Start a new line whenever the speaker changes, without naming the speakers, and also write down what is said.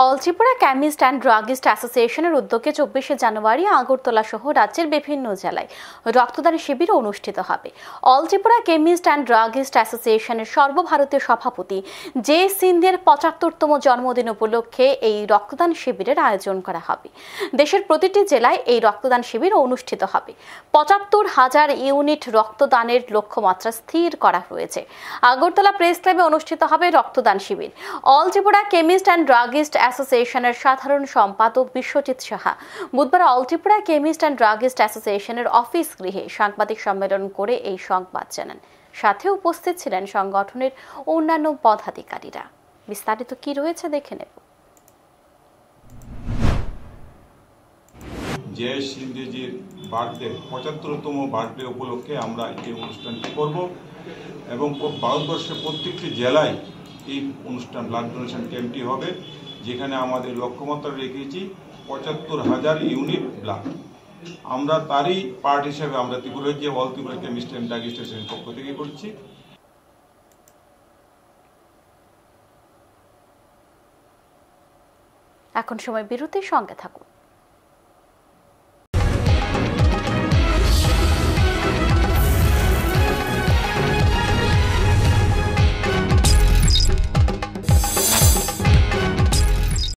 All Tripura chemist and druggist অ্যাসোসিয়েশনের উদ্যোগে 24শে জানুয়ারি আগরতলা সহ রাজ্যের বিভিন্ন জেলায় রক্তদান শিবির অনুষ্ঠিত হবে। All Tripura chemist and druggist অ্যাসোসিয়েশনের সর্বভারতীয় সভাপতি জে সিন্ধের ৭৫তম জন্মদিন উপলক্ষে এই রক্তদান শিবিরের আয়োজন করা হবে। দেশের প্রতিটি জেলায় এই রক্তদান শিবির অনুষ্ঠিত হবে। ৭৫,০০০ ইউনিট রক্তদানের লক্ষ্যমাত্রা স্থির করা হয়েছে। আগরতলা প্রেস ক্লাবে অনুষ্ঠিত হবে রক্তদান শিবির। All Tripura chemist and druggist অ্যাসোসিয়েশনের সাধারণ সম্পাদক বিশ্বজিৎ সাহা বুধবার all Tripura chemist and druggist অ্যাসোসিয়েশনের অফিস গৃহে সাংবাদিক সম্মেলন করে এই সংবাদ জানান। সাথে উপস্থিত ছিলেন সংগঠনের অন্যান্য পদাধিকারীরা। বিস্তারিত কি রয়েছে দেখে নেব।
জে সিন্ধেজির বার্থডে ৭৫তম বার্থডে উপলক্ষে আমরা এই অনুষ্ঠানটি করব এবং ভারতবর্ষের প্রত্যেকটি জেলায় এই অনুষ্ঠান ব্লাড ডোনেশন ক্যাম্পটি হবে, যেখানে আমাদের লক্ষ্যমাত্রা রেখেছি ৭৫,০০০ ইউনিট ব্লাড। আমরা তারই পার্ট হিসেবে আমরা ত্রিপুরার যে all Tripura chemist and druggist অ্যাসোসিয়েশনের পক্ষ থেকে করছি।
এখন সময় বিরতির সঙ্গে থাকুন।